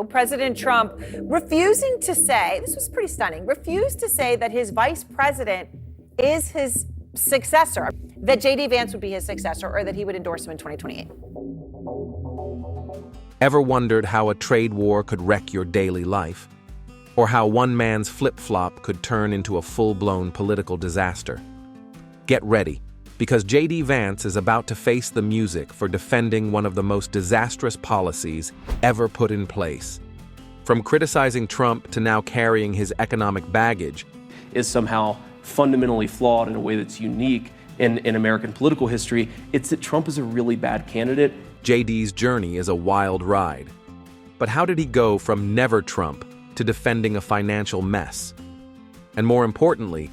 President Trump refusing to say, this was pretty stunning, refused to say that his vice president is his successor, that JD Vance would be his successor, or that he would endorse him in 2028. Ever wondered how a trade war could wreck your daily life? Or how one man's flip-flop could turn into a full-blown political disaster? Get ready, because JD Vance is about to face the music for defending one of the most disastrous policies ever put in place. From criticizing Trump to now carrying his economic baggage, is somehow fundamentally flawed in a way that's unique in American political history. It's that Trump is a really bad candidate. JD's journey is a wild ride. But how did he go from never Trump to defending a financial mess? And more importantly,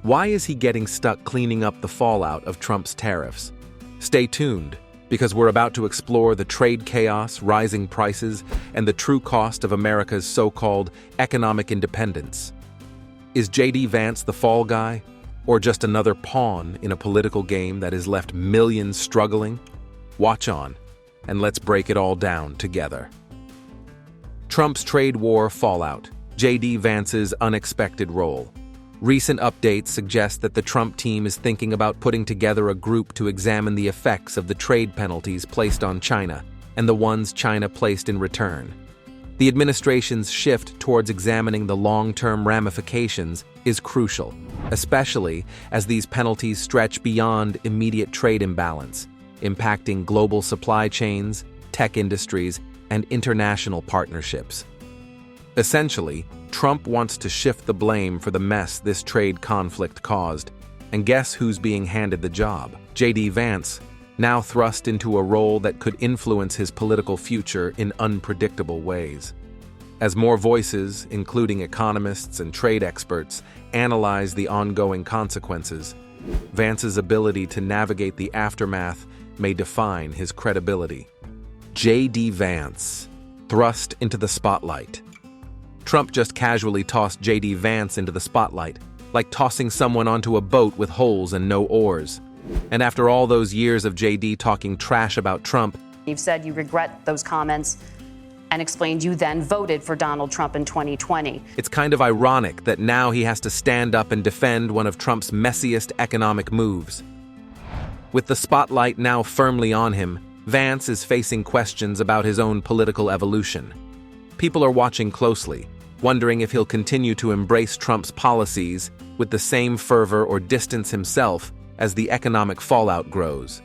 why is he getting stuck cleaning up the fallout of Trump's tariffs? Stay tuned, because we're about to explore the trade chaos, rising prices, and the true cost of America's so-called economic independence. Is JD Vance the fall guy, or just another pawn in a political game that has left millions struggling? Watch on, and let's break it all down together. Trump's trade war fallout, JD Vance's unexpected role. Recent updates suggest that the Trump team is thinking about putting together a group to examine the effects of the trade penalties placed on China and the ones China placed in return. The administration's shift towards examining the long-term ramifications is crucial, especially as these penalties stretch beyond immediate trade imbalance, impacting global supply chains, tech industries, and international partnerships. Essentially, Trump wants to shift the blame for the mess this trade conflict caused. And guess who's being handed the job? JD Vance, now thrust into a role that could influence his political future in unpredictable ways. As more voices, including economists and trade experts, analyze the ongoing consequences, Vance's ability to navigate the aftermath may define his credibility. JD Vance, thrust into the spotlight. Trump just casually tossed JD Vance into the spotlight, like tossing someone onto a boat with holes and no oars. And after all those years of JD talking trash about Trump, you've said you regret those comments and explained you then voted for Donald Trump in 2020. It's kind of ironic that now he has to stand up and defend one of Trump's messiest economic moves. With the spotlight now firmly on him, Vance is facing questions about his own political evolution. People are watching closely, wondering if he'll continue to embrace Trump's policies with the same fervor or distance himself as the economic fallout grows.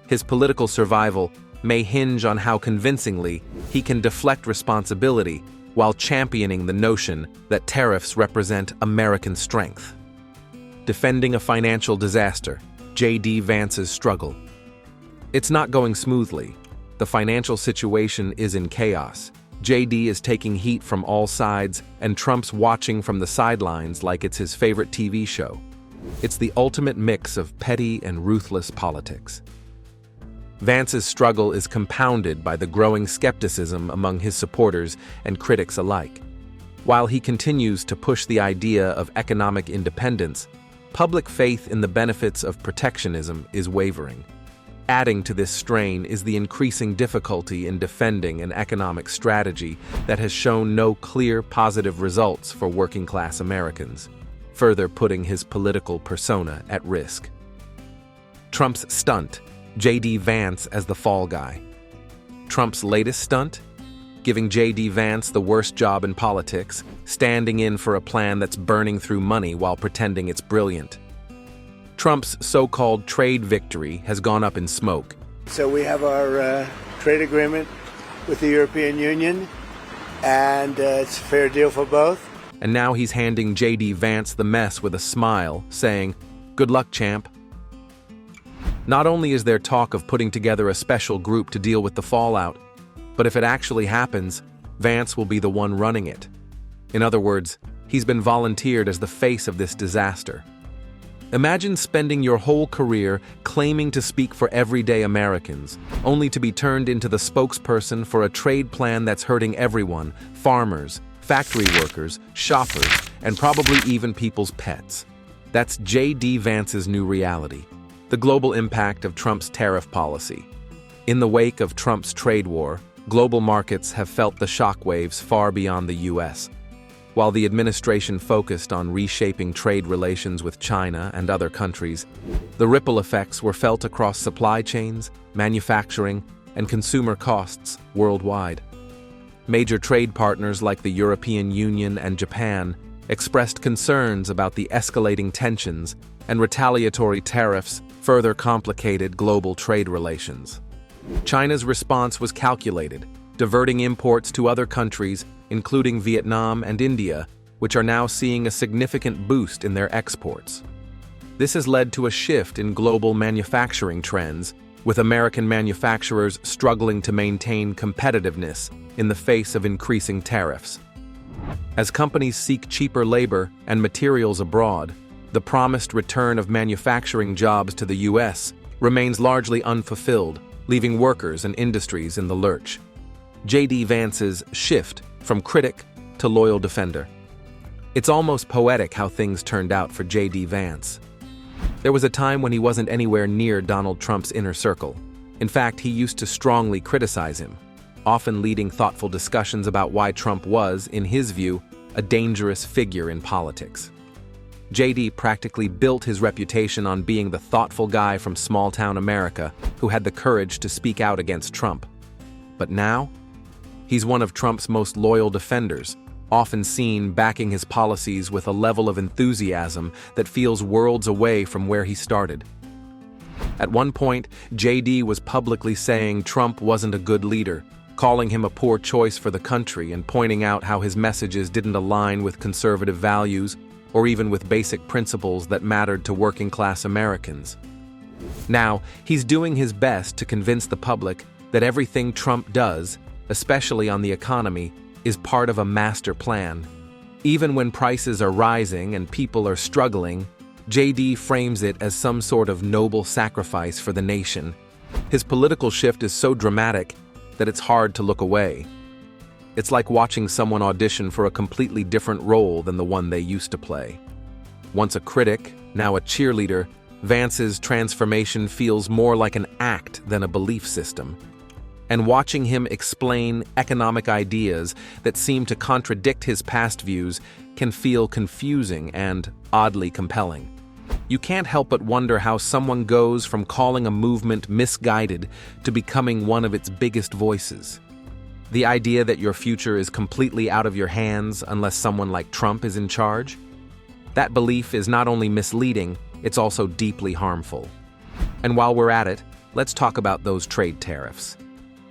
His political survival may hinge on how convincingly he can deflect responsibility while championing the notion that tariffs represent American strength. Defending a financial disaster, JD Vance's struggle. It's not going smoothly. The financial situation is in chaos. JD is taking heat from all sides, and Trump's watching from the sidelines like it's his favorite TV show. It's the ultimate mix of petty and ruthless politics. Vance's struggle is compounded by the growing skepticism among his supporters and critics alike. While he continues to push the idea of economic independence, public faith in the benefits of protectionism is wavering. Adding to this strain is the increasing difficulty in defending an economic strategy that has shown no clear positive results for working-class Americans, further putting his political persona at risk. Trump's stunt, JD Vance as the fall guy. Trump's latest stunt? Giving JD Vance the worst job in politics, standing in for a plan that's burning through money while pretending it's brilliant. Trump's so-called trade victory has gone up in smoke. So we have our trade agreement with the European Union, and it's a fair deal for both. And now he's handing JD Vance the mess with a smile, saying, "Good luck, champ." Not only is there talk of putting together a special group to deal with the fallout, but if it actually happens, Vance will be the one running it. In other words, he's been volunteered as the face of this disaster. Imagine spending your whole career claiming to speak for everyday Americans, only to be turned into the spokesperson for a trade plan that's hurting everyone: farmers, factory workers, shoppers, and probably even people's pets. That's JD Vance's new reality. The global impact of Trump's tariff policy. In the wake of Trump's trade war, global markets have felt the shockwaves far beyond the US. While the administration focused on reshaping trade relations with China and other countries, the ripple effects were felt across supply chains, manufacturing, and consumer costs worldwide. Major trade partners like the European Union and Japan expressed concerns about the escalating tensions, and retaliatory tariffs further complicated global trade relations. China's response was calculated, diverting imports to other countries, including Vietnam and India, which are now seeing a significant boost in their exports. This has led to a shift in global manufacturing trends, with American manufacturers struggling to maintain competitiveness in the face of increasing tariffs. As companies seek cheaper labor and materials abroad, the promised return of manufacturing jobs to the US remains largely unfulfilled, leaving workers and industries in the lurch. JD Vance's shift from critic to loyal defender. It's almost poetic how things turned out for JD Vance. There was a time when he wasn't anywhere near Donald Trump's inner circle. In fact, he used to strongly criticize him, often leading thoughtful discussions about why Trump was, in his view, a dangerous figure in politics. JD practically built his reputation on being the thoughtful guy from small-town America who had the courage to speak out against Trump. But now, he's one of Trump's most loyal defenders, often seen backing his policies with a level of enthusiasm that feels worlds away from where he started. At one point, JD was publicly saying Trump wasn't a good leader, calling him a poor choice for the country and pointing out how his messages didn't align with conservative values or even with basic principles that mattered to working-class Americans. Now, he's doing his best to convince the public that everything Trump does, especially on the economy, is part of a master plan. Even when prices are rising and people are struggling, JD frames it as some sort of noble sacrifice for the nation. His political shift is so dramatic that it's hard to look away. It's like watching someone audition for a completely different role than the one they used to play. Once a critic, now a cheerleader, Vance's transformation feels more like an act than a belief system. And watching him explain economic ideas that seem to contradict his past views can feel confusing and oddly compelling. You can't help but wonder how someone goes from calling a movement misguided to becoming one of its biggest voices. The idea that your future is completely out of your hands unless someone like Trump is in charge? That belief is not only misleading, it's also deeply harmful. And while we're at it, let's talk about those trade tariffs.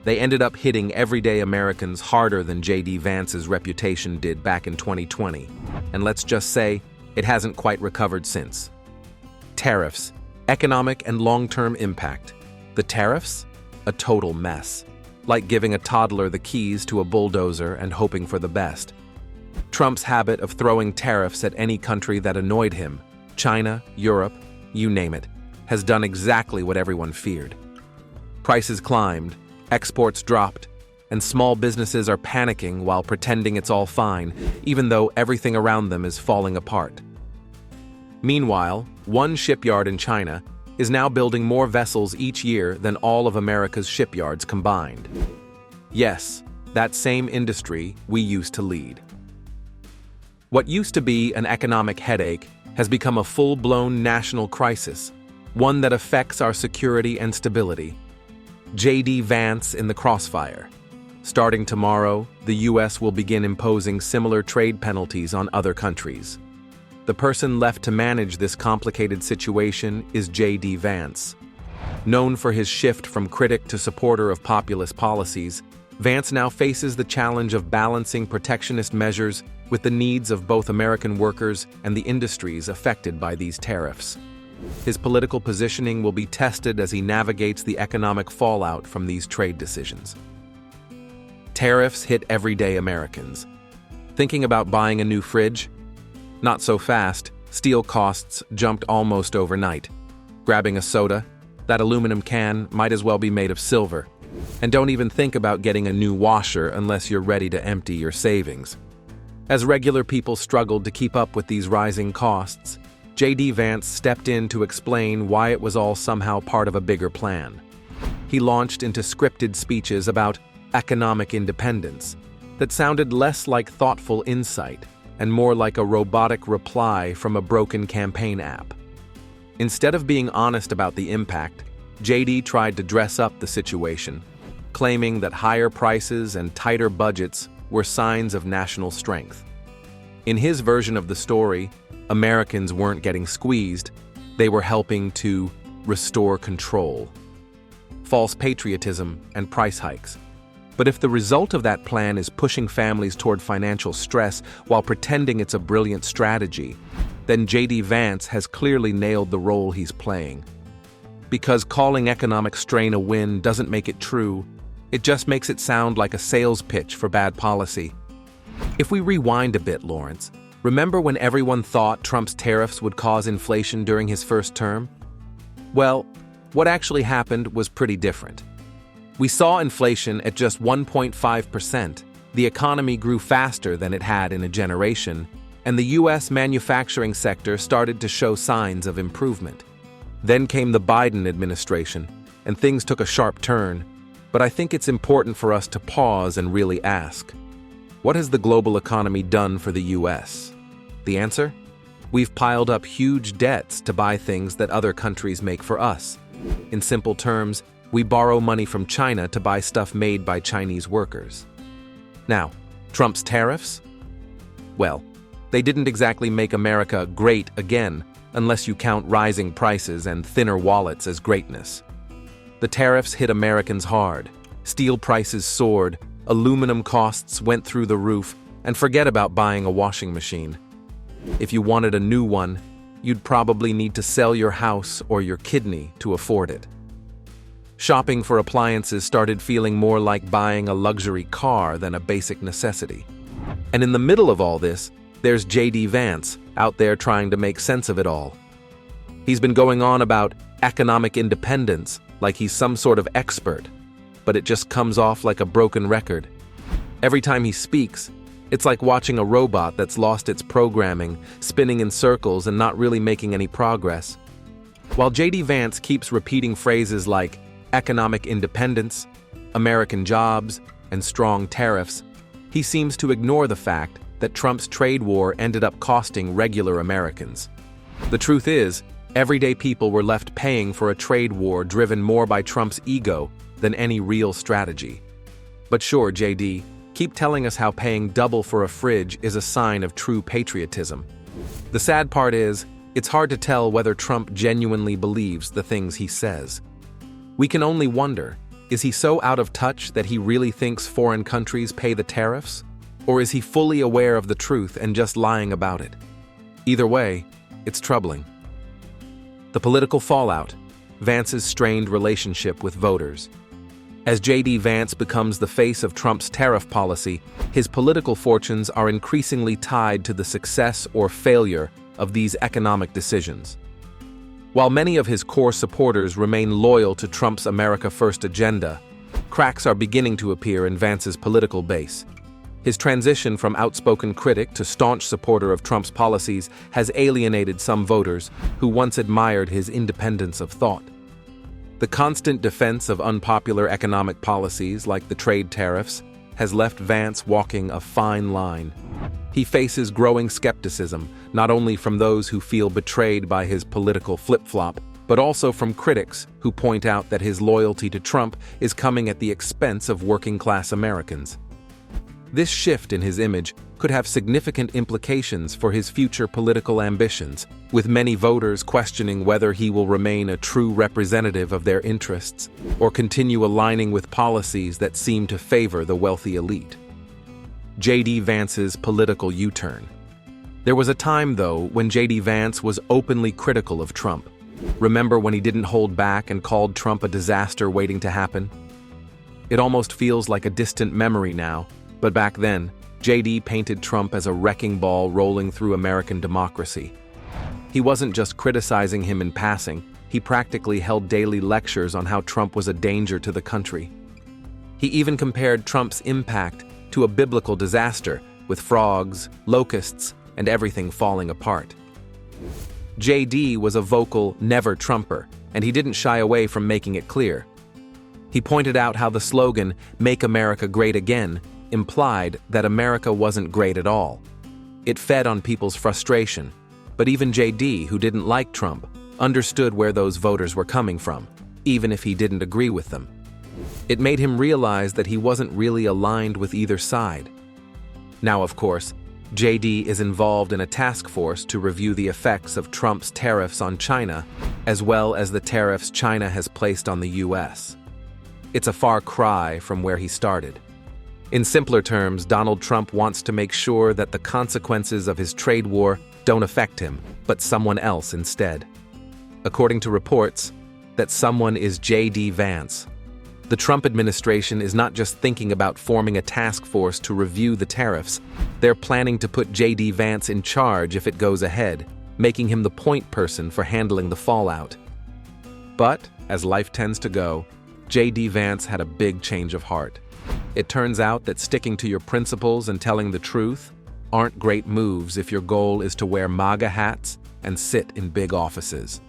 They ended up hitting everyday Americans harder than JD Vance's reputation did back in 2020. And let's just say, it hasn't quite recovered since. Tariffs, economic and long-term impact. The tariffs? A total mess. Like giving a toddler the keys to a bulldozer and hoping for the best. Trump's habit of throwing tariffs at any country that annoyed him, China, Europe, you name it, has done exactly what everyone feared. Prices climbed, exports dropped, and small businesses are panicking while pretending it's all fine, even though everything around them is falling apart. Meanwhile, one shipyard in China is now building more vessels each year than all of America's shipyards combined. Yes, that same industry we used to lead. What used to be an economic headache has become a full-blown national crisis, one that affects our security and stability. JD Vance in the crossfire. Starting tomorrow, the US will begin imposing similar trade penalties on other countries. The person left to manage this complicated situation is JD Vance. Known for his shift from critic to supporter of populist policies, Vance now faces the challenge of balancing protectionist measures with the needs of both American workers and the industries affected by these tariffs. His political positioning will be tested as he navigates the economic fallout from these trade decisions. Tariffs hit everyday Americans. Thinking about buying a new fridge? Not so fast. Steel costs jumped almost overnight. Grabbing a soda? That aluminum can might as well be made of silver. And don't even think about getting a new washer unless you're ready to empty your savings. As regular people struggled to keep up with these rising costs, JD Vance stepped in to explain why it was all somehow part of a bigger plan. He launched into scripted speeches about economic independence, that sounded less like thoughtful insight and more like a robotic reply from a broken campaign app. Instead of being honest about the impact, JD tried to dress up the situation, claiming that higher prices and tighter budgets were signs of national strength. In his version of the story, Americans weren't getting squeezed, they were helping to restore control. False patriotism and price hikes. But if the result of that plan is pushing families toward financial stress while pretending it's a brilliant strategy, then JD Vance has clearly nailed the role he's playing. Because calling economic strain a win doesn't make it true, it just makes it sound like a sales pitch for bad policy. If we rewind a bit, Lawrence, remember when everyone thought Trump's tariffs would cause inflation during his first term? Well, what actually happened was pretty different. We saw inflation at just 1.5%. The economy grew faster than it had in a generation, and the U.S. manufacturing sector started to show signs of improvement. Then came the Biden administration, and things took a sharp turn. But I think it's important for us to pause and really ask, what has the global economy done for the U.S.? The answer? We've piled up huge debts to buy things that other countries make for us. In simple terms, we borrow money from China to buy stuff made by Chinese workers. Now, Trump's tariffs? Well, they didn't exactly make America great again, unless you count rising prices and thinner wallets as greatness. The tariffs hit Americans hard. Steel prices soared, aluminum costs went through the roof, and forget about buying a washing machine. If you wanted a new one, you'd probably need to sell your house or your kidney to afford it. Shopping for appliances started feeling more like buying a luxury car than a basic necessity. And in the middle of all this, there's JD Vance out there trying to make sense of it all. He's been going on about economic independence like he's some sort of expert, but it just comes off like a broken record. Every time he speaks, it's like watching a robot that's lost its programming, spinning in circles and not really making any progress. While JD Vance keeps repeating phrases like economic independence, American jobs, and strong tariffs, he seems to ignore the fact that Trump's trade war ended up costing regular Americans. The truth is, everyday people were left paying for a trade war driven more by Trump's ego than any real strategy. But sure, JD, keep telling us how paying double for a fridge is a sign of true patriotism. The sad part is, it's hard to tell whether Trump genuinely believes the things he says. We can only wonder, is he so out of touch that he really thinks foreign countries pay the tariffs? Or is he fully aware of the truth and just lying about it? Either way, it's troubling. The political fallout, Vance's strained relationship with voters. As JD Vance becomes the face of Trump's tariff policy, his political fortunes are increasingly tied to the success or failure of these economic decisions. While many of his core supporters remain loyal to Trump's America First agenda, cracks are beginning to appear in Vance's political base. His transition from outspoken critic to staunch supporter of Trump's policies has alienated some voters who once admired his independence of thought. The constant defense of unpopular economic policies like the trade tariffs has left Vance walking a fine line. He faces growing skepticism, not only from those who feel betrayed by his political flip-flop, but also from critics who point out that his loyalty to Trump is coming at the expense of working-class Americans. This shift in his image could have significant implications for his future political ambitions, with many voters questioning whether he will remain a true representative of their interests or continue aligning with policies that seem to favor the wealthy elite. JD Vance's political U-turn. There was a time, though, when JD Vance was openly critical of Trump. Remember when he didn't hold back and called Trump a disaster waiting to happen? It almost feels like a distant memory now, but back then, JD painted Trump as a wrecking ball rolling through American democracy. He wasn't just criticizing him in passing, he practically held daily lectures on how Trump was a danger to the country. He even compared Trump's impact to a biblical disaster, with frogs, locusts, and everything falling apart. JD was a vocal never-Trumper, and he didn't shy away from making it clear. He pointed out how the slogan, "Make America Great Again," implied that America wasn't great at all. It fed on people's frustration, but even JD, who didn't like Trump, understood where those voters were coming from, even if he didn't agree with them. It made him realize that he wasn't really aligned with either side. Now, of course, JD is involved in a task force to review the effects of Trump's tariffs on China, as well as the tariffs China has placed on the US. It's a far cry from where he started. In simpler terms, Donald Trump wants to make sure that the consequences of his trade war don't affect him, but someone else instead. According to reports, that someone is JD Vance. The Trump administration is not just thinking about forming a task force to review the tariffs, they're planning to put JD Vance in charge if it goes ahead, making him the point person for handling the fallout. But, as life tends to go, JD Vance had a big change of heart. It turns out that sticking to your principles and telling the truth aren't great moves if your goal is to wear MAGA hats and sit in big offices.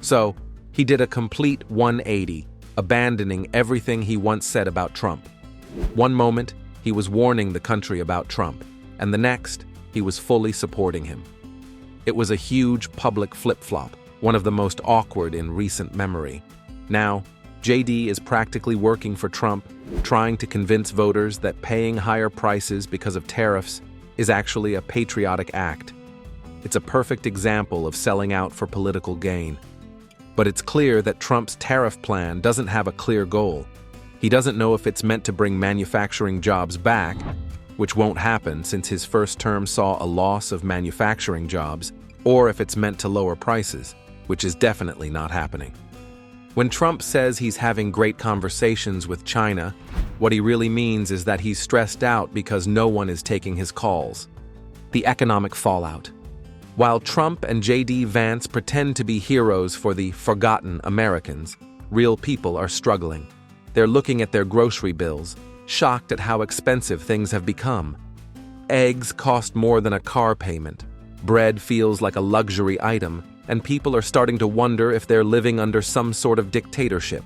So, he did a complete 180, abandoning everything he once said about Trump. One moment, he was warning the country about Trump, and the next, he was fully supporting him. It was a huge public flip-flop, one of the most awkward in recent memory. Now, JD is practically working for Trump, trying to convince voters that paying higher prices because of tariffs is actually a patriotic act. It's a perfect example of selling out for political gain. But it's clear that Trump's tariff plan doesn't have a clear goal. He doesn't know if it's meant to bring manufacturing jobs back, which won't happen since his first term saw a loss of manufacturing jobs, or if it's meant to lower prices, which is definitely not happening. When Trump says he's having great conversations with China, what he really means is that he's stressed out because no one is taking his calls. The economic fallout. While Trump and JD Vance pretend to be heroes for the forgotten Americans, real people are struggling. They're looking at their grocery bills, shocked at how expensive things have become. Eggs cost more than a car payment. Bread feels like a luxury item, and people are starting to wonder if they're living under some sort of dictatorship.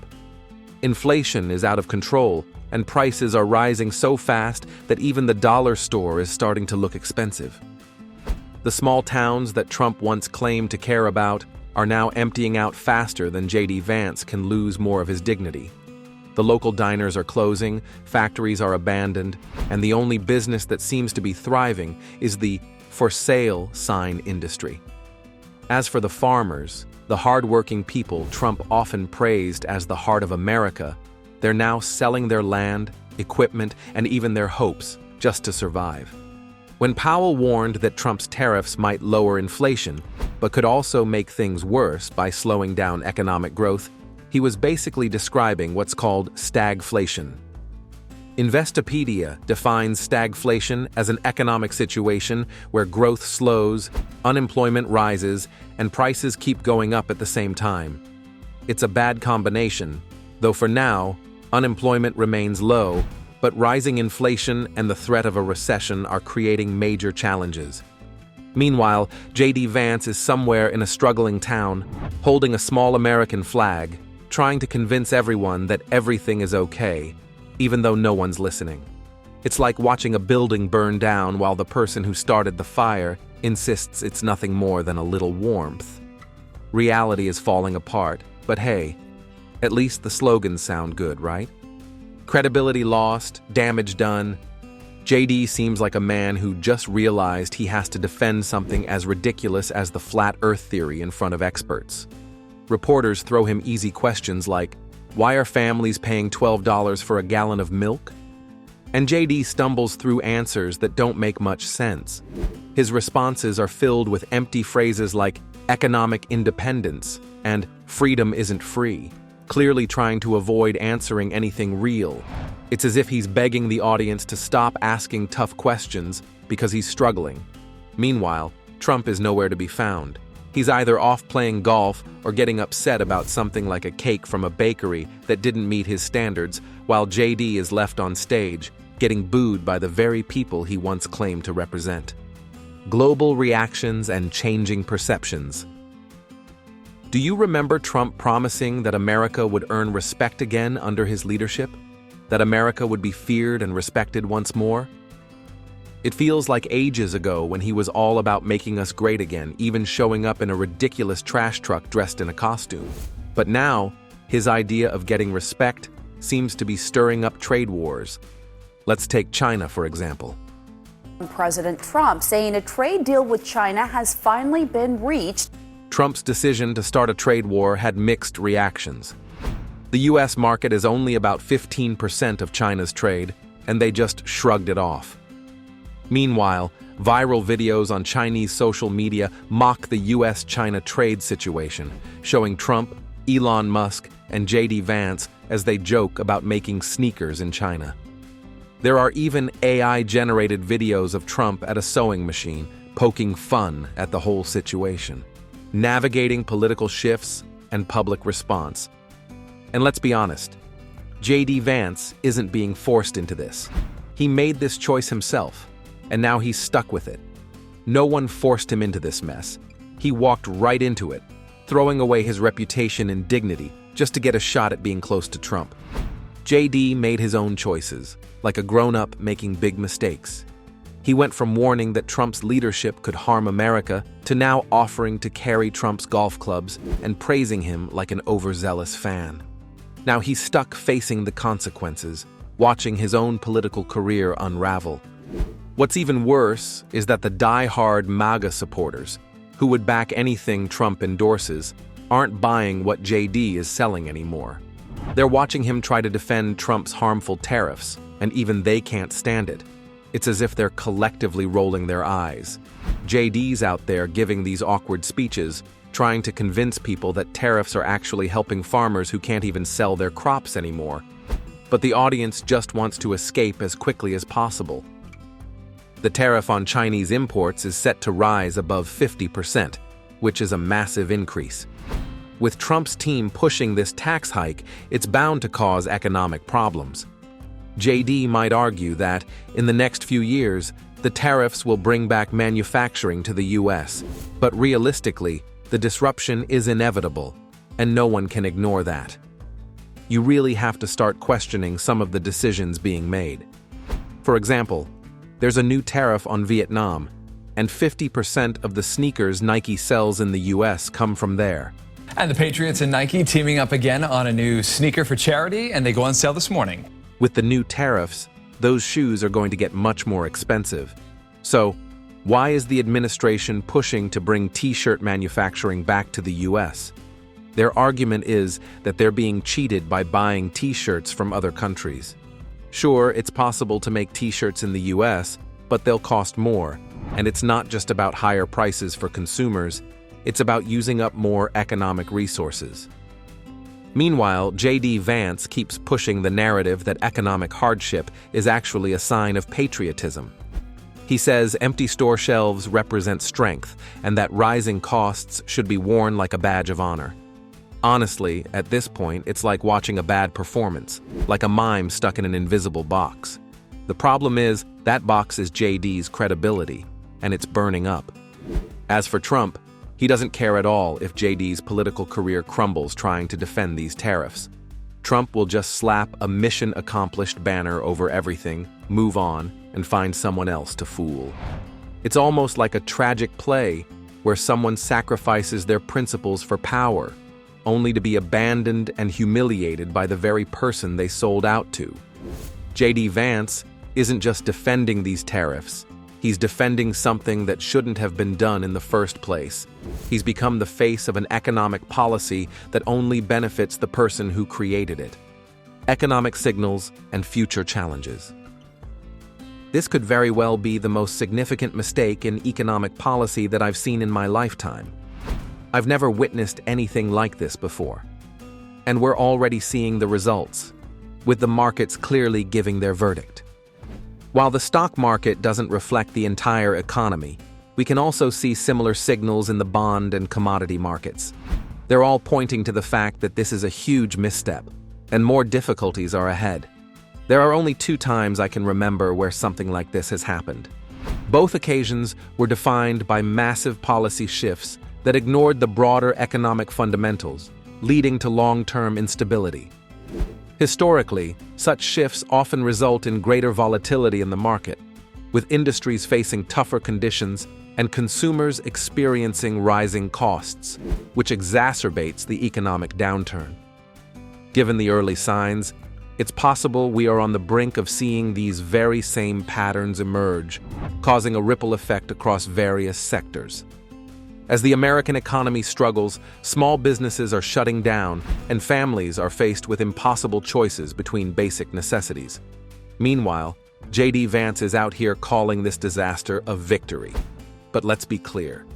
Inflation is out of control, and prices are rising so fast that even the dollar store is starting to look expensive. The small towns that Trump once claimed to care about are now emptying out faster than JD Vance can lose more of his dignity. The local diners are closing, factories are abandoned, and the only business that seems to be thriving is the "for sale" sign industry. As for the farmers, the hard-working people Trump often praised as the heart of America, they're now selling their land, equipment, and even their hopes just to survive. When Powell warned that Trump's tariffs might lower inflation, but could also make things worse by slowing down economic growth, he was basically describing what's called stagflation. Investopedia defines stagflation as an economic situation where growth slows, unemployment rises, and prices keep going up at the same time. It's a bad combination, though for now, unemployment remains low, but rising inflation and the threat of a recession are creating major challenges. Meanwhile, JD Vance is somewhere in a struggling town, holding a small American flag, trying to convince everyone that everything is okay, even though no one's listening. It's like watching a building burn down while the person who started the fire insists it's nothing more than a little warmth. Reality is falling apart, but hey, at least the slogans sound good, right? Credibility lost, damage done. JD seems like a man who just realized he has to defend something as ridiculous as the flat earth theory in front of experts. Reporters throw him easy questions like, why are families paying $12 for a gallon of milk? And JD stumbles through answers that don't make much sense. His responses are filled with empty phrases like economic independence and freedom isn't free, clearly trying to avoid answering anything real. It's as if he's begging the audience to stop asking tough questions because he's struggling. Meanwhile, Trump is nowhere to be found. He's either off playing golf or getting upset about something like a cake from a bakery that didn't meet his standards, while JD is left on stage, getting booed by the very people he once claimed to represent. Global reactions and changing perceptions. Do you remember Trump promising that America would earn respect again under his leadership? That America would be feared and respected once more? It feels like ages ago when he was all about making us great again, even showing up in a ridiculous trash truck dressed in a costume. But now, his idea of getting respect seems to be stirring up trade wars. Let's take China, for example. President Trump saying a trade deal with China has finally been reached. Trump's decision to start a trade war had mixed reactions. The U.S. market is only about 15% of China's trade, and they just shrugged it off. Meanwhile, viral videos on Chinese social media mock the U.S.-China trade situation, showing Trump, Elon Musk, and JD Vance as they joke about making sneakers in China. There are even AI-generated videos of Trump at a sewing machine, poking fun at the whole situation, navigating political shifts and public response. And let's be honest, JD Vance isn't being forced into this. He made this choice himself, and now he's stuck with it. No one forced him into this mess. He walked right into it, throwing away his reputation and dignity just to get a shot at being close to Trump. JD made his own choices, like a grown-up making big mistakes. He went from warning that Trump's leadership could harm America to now offering to carry Trump's golf clubs and praising him like an overzealous fan. Now he's stuck facing the consequences, watching his own political career unravel. What's even worse is that the die-hard MAGA supporters, who would back anything Trump endorses, aren't buying what JD is selling anymore. They're watching him try to defend Trump's harmful tariffs, and even they can't stand it. It's as if they're collectively rolling their eyes. JD's out there giving these awkward speeches, trying to convince people that tariffs are actually helping farmers who can't even sell their crops anymore. But the audience just wants to escape as quickly as possible. The tariff on Chinese imports is set to rise above 50%, which is a massive increase. With Trump's team pushing this tax hike, it's bound to cause economic problems. JD might argue that, in the next few years, the tariffs will bring back manufacturing to the U.S., but realistically, the disruption is inevitable, and no one can ignore that. You really have to start questioning some of the decisions being made. For example, there's a new tariff on Vietnam, and 50% of the sneakers Nike sells in the U.S. come from there. And the Patriots and Nike teaming up again on a new sneaker for charity, and they go on sale this morning. With the new tariffs, those shoes are going to get much more expensive. So, why is the administration pushing to bring t-shirt manufacturing back to the U.S.? Their argument is that they're being cheated by buying t-shirts from other countries. Sure, it's possible to make t-shirts in the U.S., but they'll cost more, and it's not just about higher prices for consumers, it's about using up more economic resources. Meanwhile, JD Vance keeps pushing the narrative that economic hardship is actually a sign of patriotism. He says empty store shelves represent strength and that rising costs should be worn like a badge of honor. Honestly, at this point, it's like watching a bad performance, like a mime stuck in an invisible box. The problem is, that box is JD's credibility, and it's burning up. As for Trump, he doesn't care at all if JD's political career crumbles trying to defend these tariffs. Trump will just slap a mission accomplished banner over everything, move on, and find someone else to fool. It's almost like a tragic play where someone sacrifices their principles for power, only to be abandoned and humiliated by the very person they sold out to. JD Vance isn't just defending these tariffs. He's defending something that shouldn't have been done in the first place. He's become the face of an economic policy that only benefits the person who created it. Economic signals and future challenges. This could very well be the most significant mistake in economic policy that I've seen in my lifetime. I've never witnessed anything like this before. And we're already seeing the results, with the markets clearly giving their verdict. While the stock market doesn't reflect the entire economy, we can also see similar signals in the bond and commodity markets. They're all pointing to the fact that this is a huge misstep, and more difficulties are ahead. There are only 2 times I can remember where something like this has happened. Both occasions were defined by massive policy shifts that ignored the broader economic fundamentals, leading to long-term instability. Historically, such shifts often result in greater volatility in the market, with industries facing tougher conditions and consumers experiencing rising costs, which exacerbates the economic downturn. Given the early signs, it's possible we are on the brink of seeing these very same patterns emerge, causing a ripple effect across various sectors. As the American economy struggles, small businesses are shutting down and families are faced with impossible choices between basic necessities. Meanwhile, JD Vance is out here calling this disaster a victory. But let's be clear,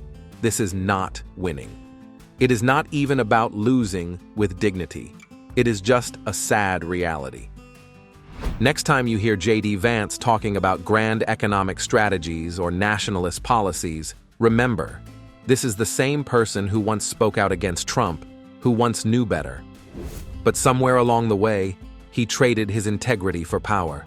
this is not winning. It is not even about losing with dignity. It is just a sad reality. Next time you hear JD Vance talking about grand economic strategies or nationalist policies, remember, this is the same person who once spoke out against Trump, who once knew better. But somewhere along the way, he traded his integrity for power.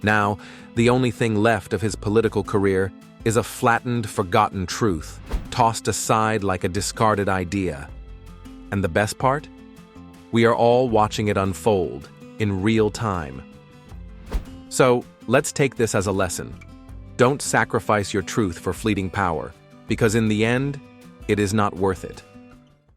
Now, the only thing left of his political career is a flattened, forgotten truth, tossed aside like a discarded idea. And the best part? We are all watching it unfold in real time. So, let's take this as a lesson. Don't sacrifice your truth for fleeting power, because in the end, it is not worth it.